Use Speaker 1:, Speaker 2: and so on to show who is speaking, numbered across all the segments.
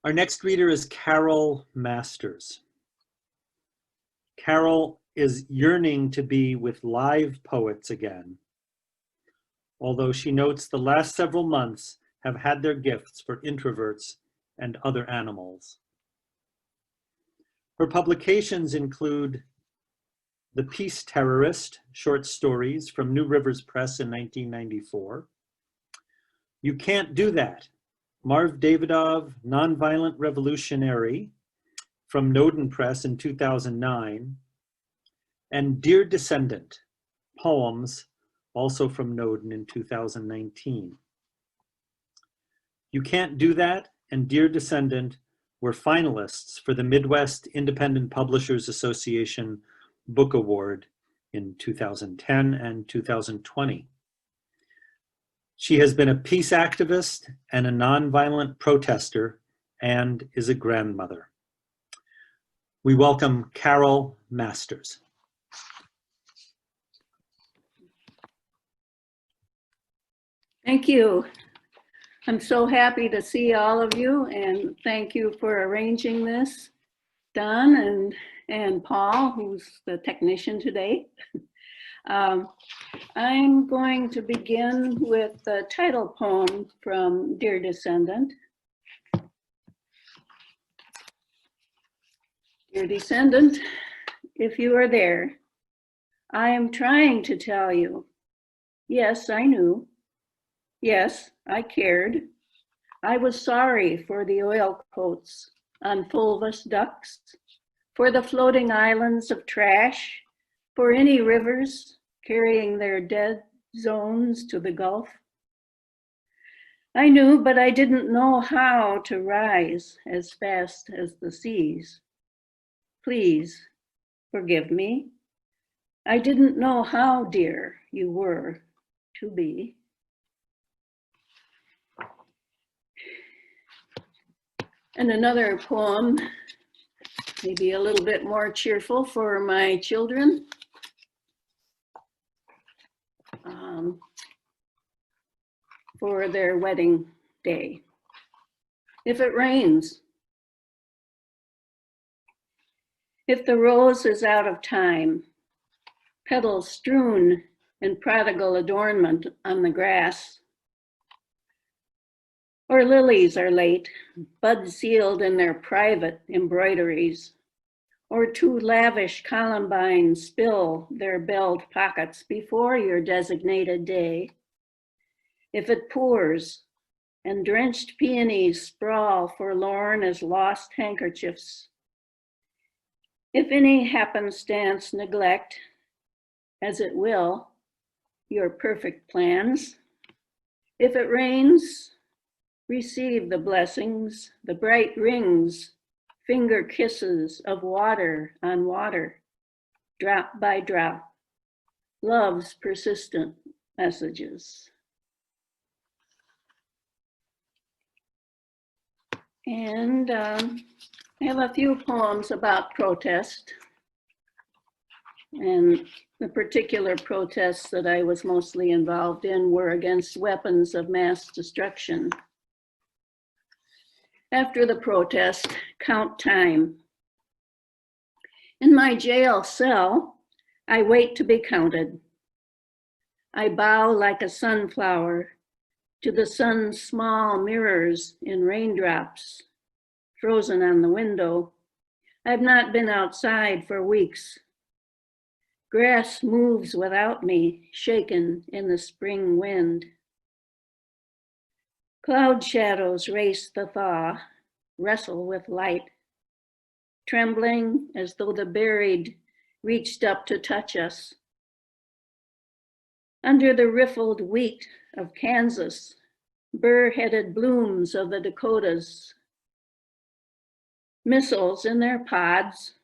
Speaker 1: Our next reader is Carol Masters. Carol is yearning to be with live poets again, although she notes the last several months have had their gifts for introverts and other animals. Her publications include The Peace Terrorist, short stories from New Rivers Press in 1994. You Can't Do That, Marv Davidov, Nonviolent Revolutionary from Noden Press in 2009. And Dear Descendant, poems, also from Noden in 2019. You Can't Do That and Dear Descendant were finalists for the Midwest Independent Publishers Association Book Award in 2010 and 2020. She has been a peace activist and a nonviolent protester and is a grandmother. We welcome Carol Masters.
Speaker 2: Thank you. I'm so happy to see all of you, and thank you for arranging this, Don and Paul, who's the technician today. I'm going to begin with the title poem from Dear Descendant. Dear Descendant, if you are there, I am trying to tell you, yes, I knew. Yes, I cared. I was sorry for the oil coats on fulvous ducks, for the floating islands of trash, for any rivers carrying their dead zones to the Gulf. I knew, but I didn't know how to rise as fast as the seas. Please forgive me. I didn't know how dear you were to be. And another poem, maybe a little bit more cheerful for my children. For their wedding day. If it rains, if the rose is out of time, petals strewn in prodigal adornment on the grass, or lilies are late, buds sealed in their private embroideries, or too lavish columbines spill their belled pockets before your designated day. If it pours and drenched peonies sprawl forlorn as lost handkerchiefs, if any happenstance neglect, as it will, your perfect plans, if it rains, receive the blessings, the bright rings, finger kisses of water on water, drop by drop, love's persistent messages. And I have a few poems about protest. And the particular protests that I was mostly involved in were against weapons of mass destruction. After the protest, count time. In my jail cell, I wait to be counted. I bow like a sunflower to the sun's small mirrors in raindrops, frozen on the window. I've not been outside for weeks. Grass moves without me, shaken in the spring wind. Cloud shadows race the thaw, wrestle with light, trembling as though the buried reached up to touch us. Under the riffled wheat of Kansas, burr-headed blooms of the Dakotas, missiles in their pods,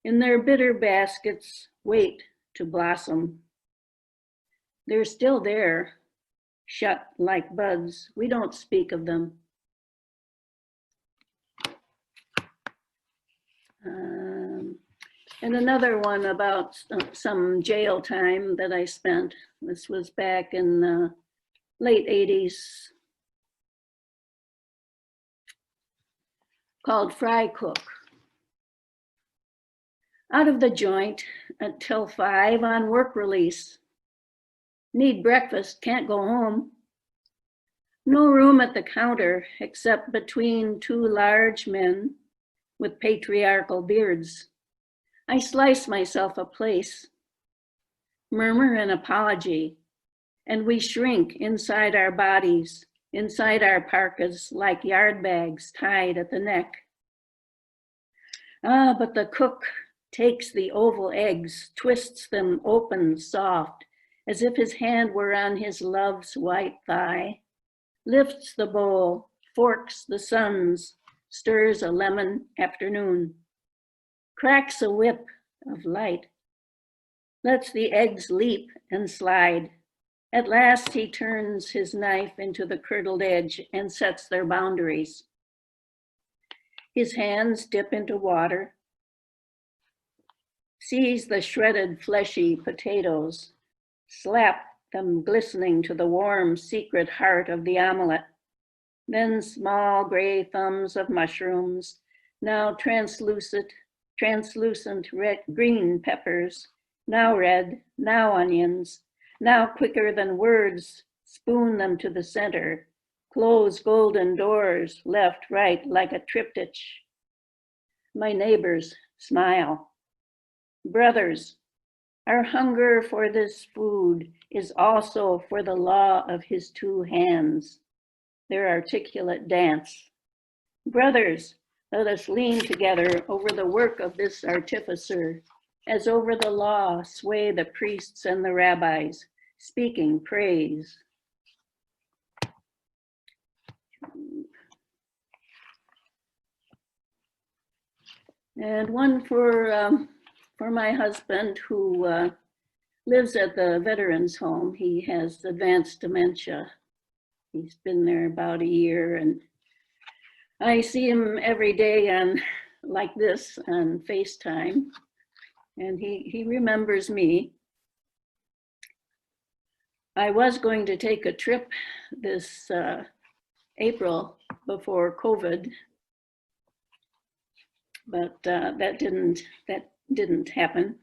Speaker 2: in their bitter baskets, wait to blossom. They're still there, shut like buds. We don't speak of them. And another one about some jail time that I spent. This was back in the late 80s. called Fry Cook. Out of the joint until 5 on work release. Need breakfast, can't go home. No room at the counter except between 2 large men with patriarchal beards. I slice myself a place, murmur an apology, and we shrink inside our bodies, inside our parkas like yard bags tied at the neck. But the cook takes the oval eggs, twists them open soft, as if his hand were on his love's white thigh, lifts the bowl, forks the suns, stirs a lemon afternoon, cracks a whip of light, lets the eggs leap and slide. At last he turns his knife into the curdled edge and sets their boundaries. His hands dip into water, sees the shredded fleshy potatoes, slap them glistening to the warm secret heart of the omelet. Then small gray thumbs of mushrooms, now translucent red, green peppers, now red, now onions, now quicker than words, spoon them to the center, close golden doors, left, right, like a triptych. My neighbors smile. Brothers, our hunger for this food is also for the law of his 2 hands, their articulate dance. Brothers, let us lean together over the work of this artificer, as over the law sway the priests and the rabbis, speaking praise. And one for my husband who lives at the veterans home. He has advanced dementia. He's been there about a year, and I see him every day on like this on FaceTime, and he remembers me. I was going to take a trip this April before COVID, but that didn't happen.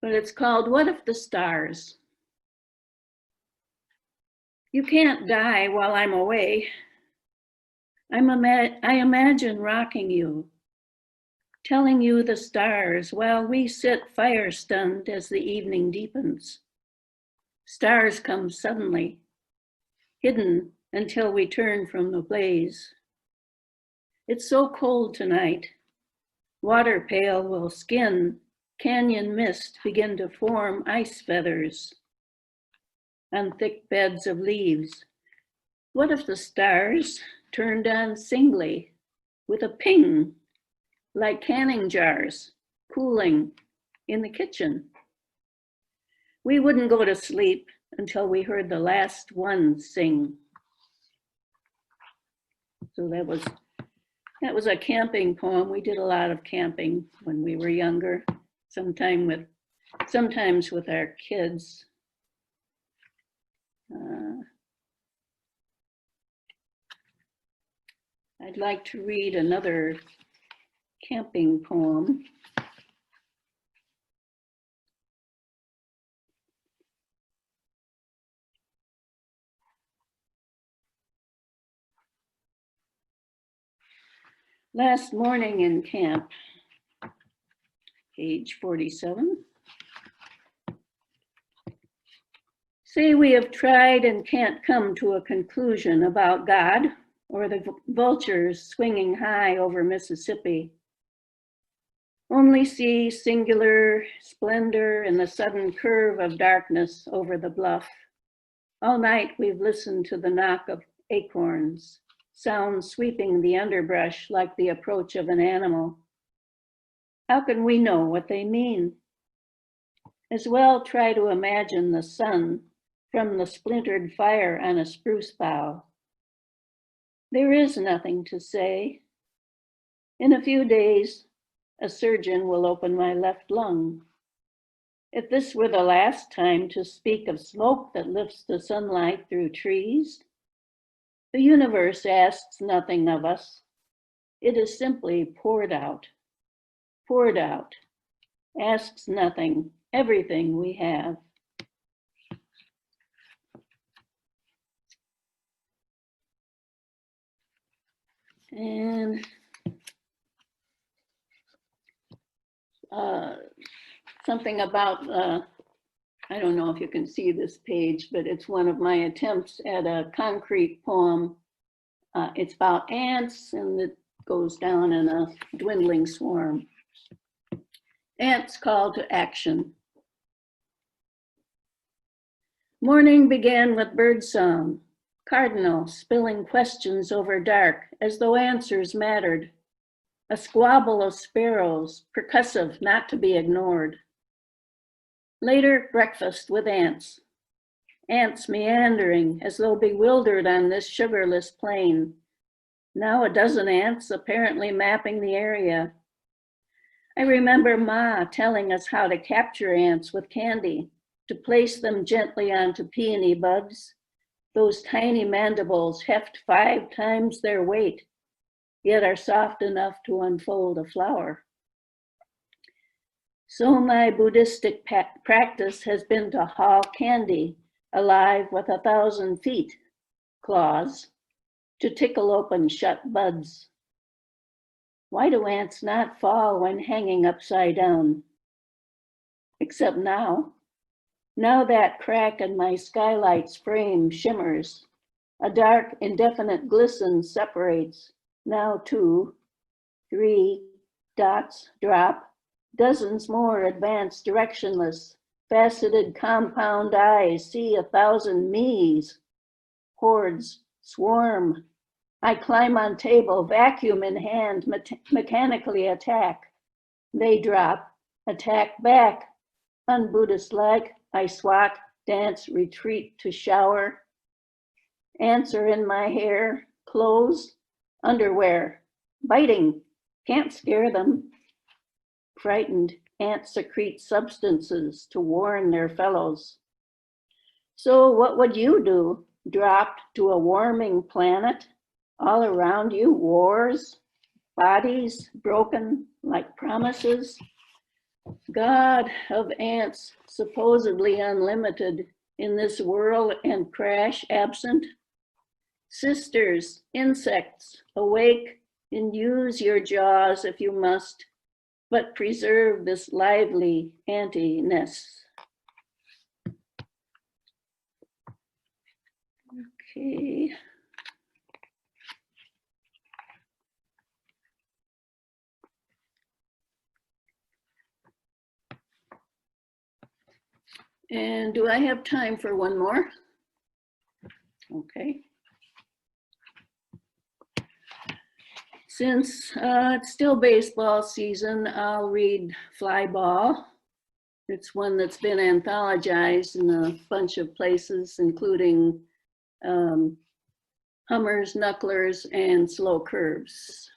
Speaker 2: But it's called What If the Stars? You can't die while I'm away. I imagine rocking you, telling you the stars while we sit fire-stunned as the evening deepens. Stars come suddenly, hidden until we turn from the blaze. It's so cold tonight. Water pail will skin, canyon mist begin to form ice feathers on thick beds of leaves. What if the stars turned on singly with a ping, like canning jars, cooling in the kitchen? We wouldn't go to sleep until we heard the last one sing. So that was a camping poem. We did a lot of camping when we were younger, sometimes with our kids. I'd like to read another camping poem. Last morning in camp, page 47. Say we have tried and can't come to a conclusion about God or the vultures swinging high over Mississippi. Only see singular splendor in the sudden curve of darkness over the bluff. All night we've listened to the knock of acorns, sounds sweeping the underbrush like the approach of an animal. How can we know what they mean? As well try to imagine the sun from the splintered fire on a spruce bough. There is nothing to say. In a few days, a surgeon will open my left lung. If this were the last time to speak of smoke that lifts the sunlight through trees, the universe asks nothing of us It is simply poured out, asks nothing, everything we have. And something about, I don't know if you can see this page, but it's one of my attempts at a concrete poem. It's about ants, and it goes down in a dwindling swarm. Ants' call to action. Morning began with birdsong, cardinal spilling questions over dark as though answers mattered. A squabble of sparrows, percussive, not to be ignored. Later, breakfast with ants. Ants meandering as though bewildered on this sugarless plain. Now a dozen ants apparently mapping the area. I remember Ma telling us how to capture ants with candy, to place them gently onto peony buds. Those tiny mandibles heft 5 times their weight, yet are soft enough to unfold a flower. So my Buddhistic practice has been to haul candy alive with 1,000 feet, claws, to tickle open shut buds. Why do ants not fall when hanging upside down? Except now. Now that crack in my skylight's frame shimmers. A dark, indefinite glisten separates. Now 2, 3 dots drop. Dozens more advance directionless. Faceted compound eyes see 1,000 me's. Hordes swarm. I climb on table, vacuum in hand, mechanically attack. They drop, attack back. Un-Buddhist-like, I swat, dance, retreat to shower. Ants are in my hair, clothes, underwear, biting, can't scare them. Frightened, ants secrete substances to warn their fellows. So what would you do? Dropped to a warming planet? All around you, wars, bodies broken like promises. God of ants, supposedly unlimited, in this whirl and crash absent. Sisters, insects, awake and use your jaws if you must, but preserve this lively anti-ness. Okay. And do I have time for one more? Okay. Since it's still baseball season, I'll read Fly Ball. It's one that's been anthologized in a bunch of places, including Hummers, Knucklers, and Slow Curves.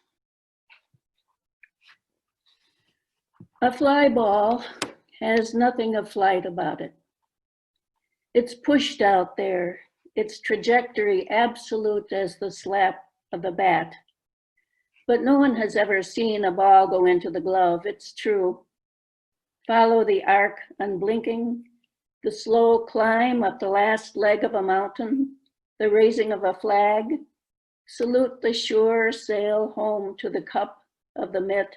Speaker 2: A fly ball has nothing of flight about it. It's pushed out there, its trajectory absolute as the slap of a bat. But no one has ever seen a ball go into the glove, it's true. Follow the arc unblinking, the slow climb up the last leg of a mountain, the raising of a flag, salute the sure sail home to the cup of the mitt.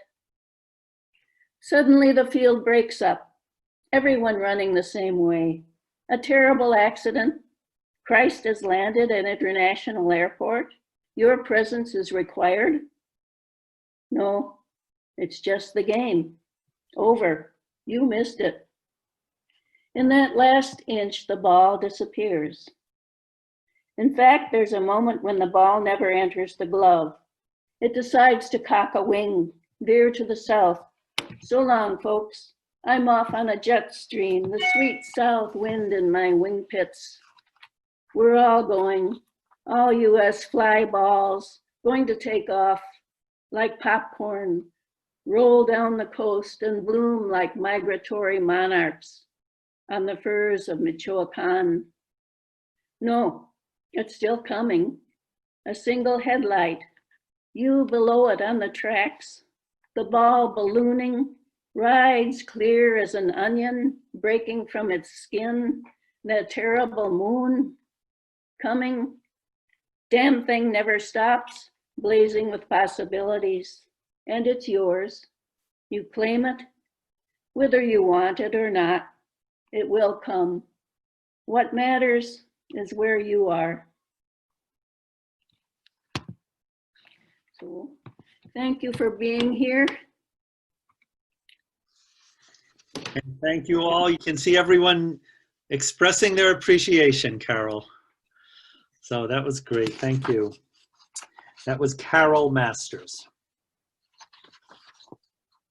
Speaker 2: Suddenly the field breaks up, everyone running the same way. A terrible accident. Christ has landed at International Airport. Your presence is required. No, it's just the game. Over. You missed it. In that last inch, the ball disappears. In fact, there's a moment when the ball never enters the glove. It decides to cock a wing, veer to the south. So long, folks. I'm off on a jet stream, the sweet south wind in my wing pits. We're all going, all US fly balls, going to take off like popcorn, roll down the coast and bloom like migratory monarchs on the firs of Michoacan. No, it's still coming. A single headlight, You below it on the tracks, the ball ballooning, rides clear as an onion breaking from its skin, that terrible moon coming. Damn thing never stops, blazing with possibilities, and it's yours. You claim it, whether you want it or not, it will come. What matters is where you are. So, thank you for being here.
Speaker 1: And thank you all. You can see everyone expressing their appreciation, Carol. So that was great. Thank you. That was Carol Masters.